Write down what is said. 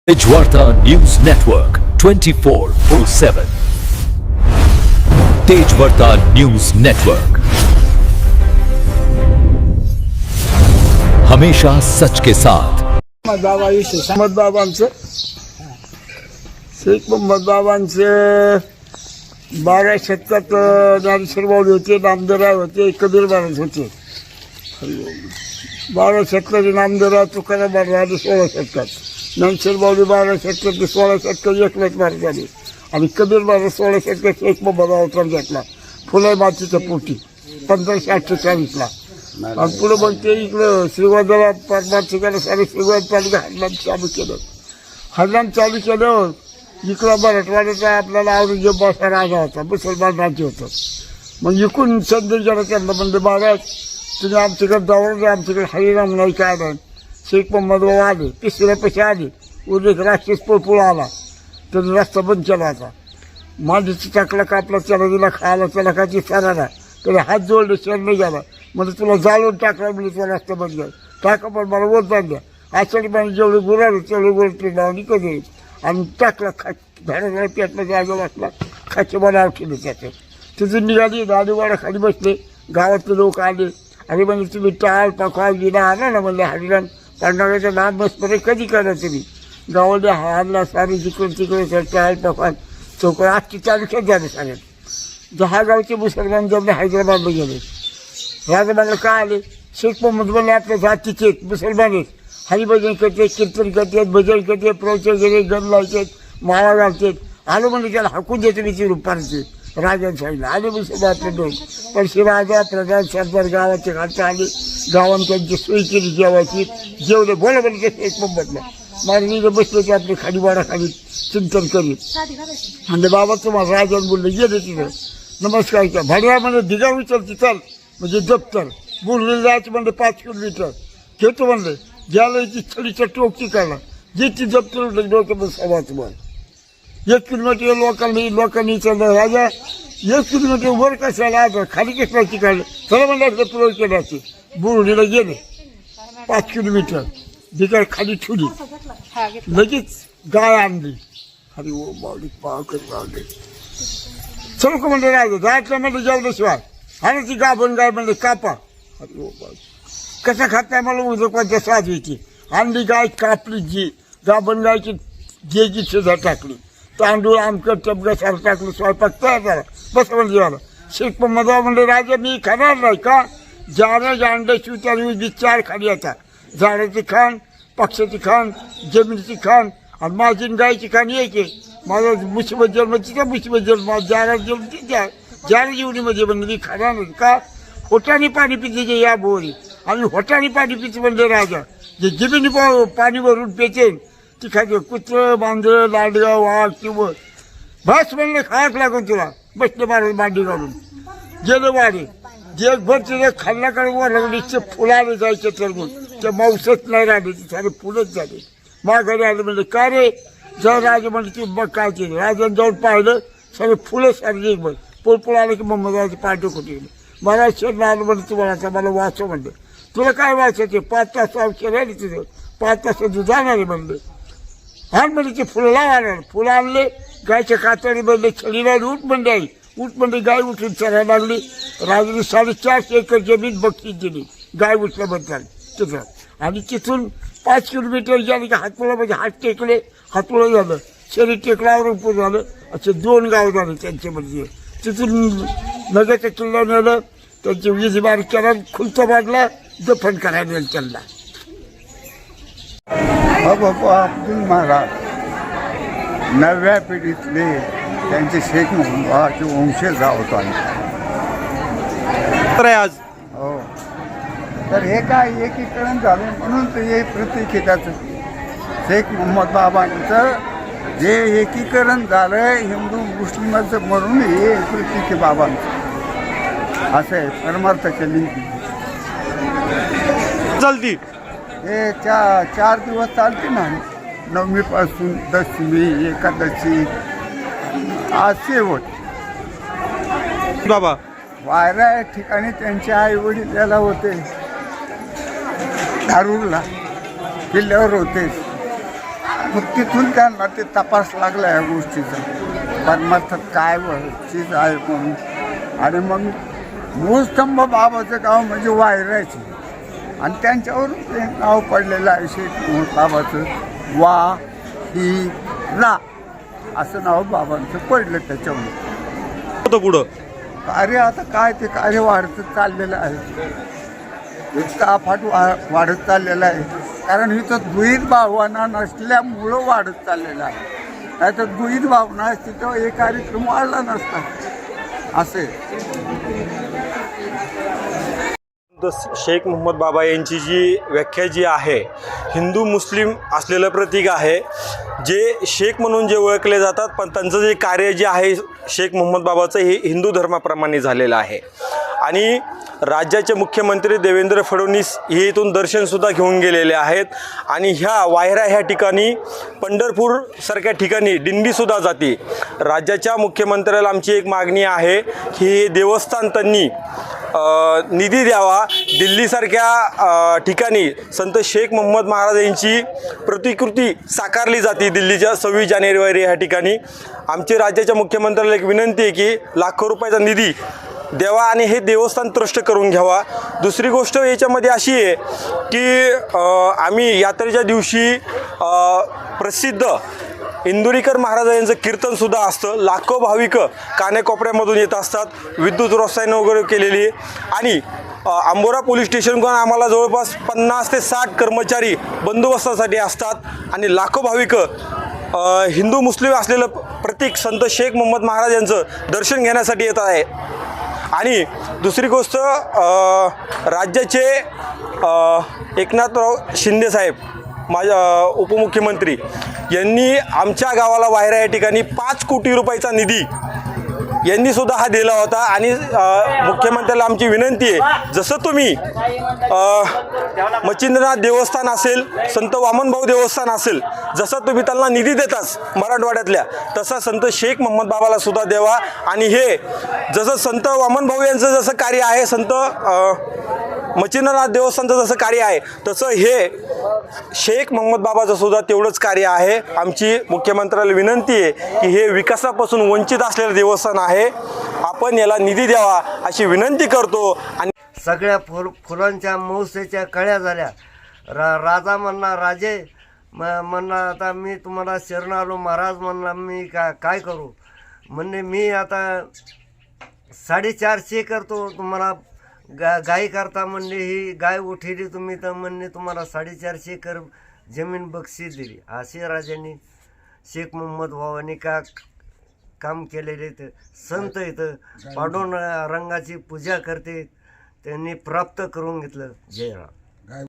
Tejvarta news network 24/7 Tejvarta news network हमेशा सच के साथ। मोहम्मद बाबांचं शेख मोहम्मद बाबांचे 12 शतकात ज्ञानेश्वर माऊली होते, नामदेवराय होते, कबीर महाराज होते। 12 शतकाचे नामदेवराय तुकाराम महाराज 16 शतकात, ज्ञानेश्वर माऊली 12 शतकात 16 शतकात एकनाथ महाराज आले आणि कबीर महाराज 16 शतकात शेख मोहम्मद अवतार घेतला फुले मातीच्या पोटी 1548ला। आणि पुढे मग ते इकडं श्रीगोंद्याला परमार्थिकाला सारे श्रीगोंद तालुका हरनाम चालू केल्यावर इकडं मराठवाड्याचा आपल्याला औरंगजेब असा राजा होता, मुसलमान राज्य होतं। मग इकडून संदेश गेला त्यांना म्हणजे महाराज तुम्ही आमच्याकडे जाऊन आमच्याकडे हरिनाम नाही काय नाही। शेख मोहम्मद बाबा आले, तिसऱ्या पैसे आले, उद्या राक्षस पोळपुळ आला त्यांनी रस्ता बंद केला होता। माझीची टाकला कापला त्याला दिला खायला, त्याला काय विचारा ना त्याला हात जोडले चढले गेला म्हणजे तुला जाळून टाकला म्हणजे तुला रस्ता बंद झाला टाका पण मला वर बांधल्या आषाढी म्हणजे जेवढे गुराले तेवढे गोरटे लावून कधी आणि टाकला झाडाला पेटला जागा वाटला खाचे मला केले त्याच्यात तिथून निघाली गाडीवाडा खाली बसले। गावातले लोक आले आणि म्हणजे तुम्ही टाळ पकवाल दिला आला ना म्हणजे हरिराम पांडवाचं नाम बसमध्ये कधी करा तुम्ही गावाला हारला सारे जिकडून तिकडे टाळ पकवाल चौकड 8 तालुक्यात झाले सारे। 10 गावचे मुसलमान जमले हैदराबादला गेले। राजमानला काय आले शेख मोहम्मद बोलले आपल्या जातीचे मुसलमान आहेत, हरिभजन करते, कीर्तन करतात, भजन करते, प्रवचन घेते, गण लावतात, माळा घालतात। आलो म्हणजे त्याला हाकून देते मी रुपारचे राजाने सांगितलं आले मुसलमान आपले दोन पण शिवराजा प्रधान सरदार गावाचे घालता आले। गावाने त्यांची सोय केली जेवायची, जेवले बोला म्हणजे शेख मोहम्मदला महाराज बसले ते आपले खालीवाडा खाली चिंतन करीत म्हणजे बाबा तुम्हाला राजाने बोलले गेले तिथं नमस्कार का भाडव्या म्हणजे दिगा विचारते चल म्हणजे दप्तर बोलले जायचं म्हणजे 5 किलोमीटर घेतो म्हणले ज्याला ती छडीच्या टोकची काढला जे ती दप्तर उठलं डोक्यामध्ये सभा तुम्हाला 1 किलोमीटर लोकांनी विचारलं राजा 1 किलोमीटर वर कशाला आता खाली कशाची काढलं चला म्हणलं प्रयोग केल्याचे बुरुडीला गेले 5 किलोमीटर दिगा खाली ठेवली लगेच गाय आणली अरे ओ बावली पाव करी लावले चौक म्हणले राजा जायचं म्हणलं जेवल्याशिवाय आणि ती गाभण गाय म्हणले कापा अरे ओ बाबा कसं खाताय मला उद्या कोणत्या साधवीची आणली गाय कापली जी गाभण गायची जेची सुद्धा टाकली तांदूळ आमकं टबगं सारं टाकलं स्वयंपाक तयार झाला बस म्हणजे जेवायला। शेख मोहम्मद म्हणले राजा मी खाणार नाही का ज्यानं अंडे शिवत्या 4 खाली येतात झाडाची खाण पक्षाची खाण जमिनीची खाण आणि माझी गायची खाण एक माझा मुसीबत जन्म तिचा मुसीबत जन्म ज्याला जन्म तिच्या ज्याला जीवनीमध्ये म्हणलं मी खाणार नाही का होटाने पाणी पिते या बोरी आणि होटाने पाणी पिते म्हणले राजा जे जमिनी पाणी भरून पेचेल ती खाते कुत्रं मांजरं लांडगा वाघ किंवा बस म्हणले खायक लागून तुला बसले महाराज मांडी घालून गेले वाडे जगभर तिथे खाल्ल्याकडे वर लागले फुलाले जायचे तरगून त्या मावसच नाही राहिले ती सारे फुलंच झाले। माघारी आले म्हणले का रे जर राजा म्हणले ती मग काय केलं राजाने जाऊन पाहिलं सगळे फुलं सारली बघ पोळपोळ आलं की मोहम्मदाची पाठी कुठे गेली मला शरण आलं म्हणलं तुम्हाला आता मला वाचव म्हणलं तुला काय वाचायचे 5 तास औषध राहिले तिथं 5 तास तू जाणार आहे म्हणलं आणि म्हणजे ते फुलं लावणार फुलं आणले गायच्या कातडी बनले छडीला उठ म्हणले आई उठ म्हणले गाय उठून चरायला लागली राजाने 4.5 एकर जमीन बक्षीस दिली गाय उठल्याबद्दल तिथं आणि तिथून 5 किलोमीटर गेले की हातोळा म्हणजे हात टेकले हातोळा झालं शरीर टेकला औरंगपूर झालं असे 2 गाव झाले त्यांच्यामध्ये तिथून नगरच्या किल्ला नेलं त्यांची वीज बारीक केला खुलता बांधला दफन करायला नेलं त्यांना। बाबा अब्दुल महाराज 9व्या पिढीतले त्यांचे शेख मोहम्मदचे वंशज आहोत आज हो तर हे काय एकीकरण झाले म्हणून तर हे प्रतीक आहे त्याचं शेख मोहम्मद बाबांचं जे एकीकरण झालं हिंदू मुस्लिमाचं म्हणून हे प्रतीक आहे बाबांचं असं आहे परमार्थाच्या लिंकी जल्दी हे 4 दिवस चालते ना 9मीपासून दशमी एकादशी आज शेवट बाबा वायरा ठिकाणी त्यांचे आई वडील याला होते धारूरला किल्ल्यावर होते तिथून त्यांना ते तपास लागला या गोष्टीचा परमार्थात काय चीज आहे म्हणून. आणि मग मूळस्तंभ बाबाचं गाव म्हणजे वायराची आणि त्यांच्यावरून ते नाव पडलेलं आहे शेख बाबाचं. वा ही रा असं नाव बाबांचं पडलं त्याच्यावर. होतं पुढं कार्य आता काय ते कार्य वाढत चाललेलं आहे. इतकं अफाट वाढत चाललेलं आहे. कारण इथं दुईत भावना नसल्यामुळं वाढत चाललेलं आहे. नाही तर दुईत भावना असती तर हे कार्यक्रम वाढला नसता. असे शेख मोहम्मद बाबा यांची जी व्याख्या जी आहे, हिंदू मुस्लिम असलेलं प्रतीक आहे. जे शेख म्हणून जे ओळखले जातात, पण त्यांचं जे कार्य जे आहे शेख मोहम्मद बाबाचं हे हिंदू धर्माप्रमाणे झालेलं आहे. आणि राज्याचे मुख्यमंत्री देवेंद्र फडणवीस हे इथून दर्शनसुद्धा घेऊन गेलेले आहेत. आणि ह्या वायरा ह्या ठिकाणी पंढरपूरसारख्या ठिकाणी दिंडीसुद्धा जाते. राज्याच्या मुख्यमंत्र्याला आमची एक मागणी आहे की हे देवस्थान त्यांनी निधी द्यावा. दिल्लीसारख्या ठिकाणी संत शेख मोहम्मद महाराज यांची प्रतिकृती साकारली जाते दिल्लीच्या 26 जानेवारी ह्या ठिकाणी. आमची राज्याच्या मुख्यमंत्र्याला एक विनंती आहे की लाखो रुपयाचा निधी द्यावा आणि हे देवस्थान ट्रस्ट करून घ्यावा. दुसरी गोष्ट याच्यामध्ये अशी आहे की आम्ही यात्रेच्या दिवशी प्रसिद्ध इंदुरीकर महाराज यांचं कीर्तनसुद्धा असतं. लाखो भाविक कानेकोपऱ्यामधून येत असतात. विद्युत रोषणाई वगैरे केलेली आहे. आणि अंबोरा पोलीस स्टेशनकडून आम्हाला जवळपास 50 ते 60 कर्मचारी बंदोबस्तासाठी असतात. आणि लाखो भाविक हिंदू मुस्लिम असलेलं प्रतीक संत शेख मोहम्मद महाराज यांचं दर्शन घेण्यासाठी येत आहे. आणि दुसरी गोष्ट राज्याचे एकनाथराव शिंदेसाहेब माझ्या उपमुख्यमंत्री यांनी आमच्या गावाला वायरा या ठिकाणी 5 कोटी रुपयाचा निधी यांनीसुद्धा हा दिला होता. आणि मुख्यमंत्र्याला आमची विनंती आहे, जसं तुम्ही मच्छिंद्रनाथ देवस्थान असेल, संत वामनभाऊ देवस्थान असेल, जसं तुम्ही त्यांना निधी देताच मराठवाड्यातल्या, तसा संत शेख मोहम्मद बाबाला सुद्धा द्यावा. आणि हे जसं संत वामनभाऊ यांचं जसं कार्य आहे, संत मच्छिंद्रनाथ देवस्थानचं जसं कार्य आहे, तसं हे शेख मोहम्मद बाबाचं सुद्धा तेवढंच कार्य आहे. आमची मुख्यमंत्र्याला विनंती आहे की हे विकासापासून वंचित असलेलं देवस्थान आहे, आपण याला निधी द्यावा अशी विनंती करतो. आणि सगळ्या फुलांच्या मौसेच्या कळ्या झाल्या. राजा म्हणणार राजे म्हणणार आता मी तुम्हाला शरण आलो. महाराज म्हणणार मी काय करू. म्हणणे मी आता 450 करतो तुम्हाला गाय करता. म्हणले ही गाय उठेली तुम्ही तर म्हणणे तुम्हाला 450 एकर जमीन बक्षीस दिली. असे राजांनी शेख मोहम्मद बाबांनी काम केलेले. तर संत इथं पांडुरंगाची पूजा करते, त्यांनी प्राप्त करून घेतलं. जय राम.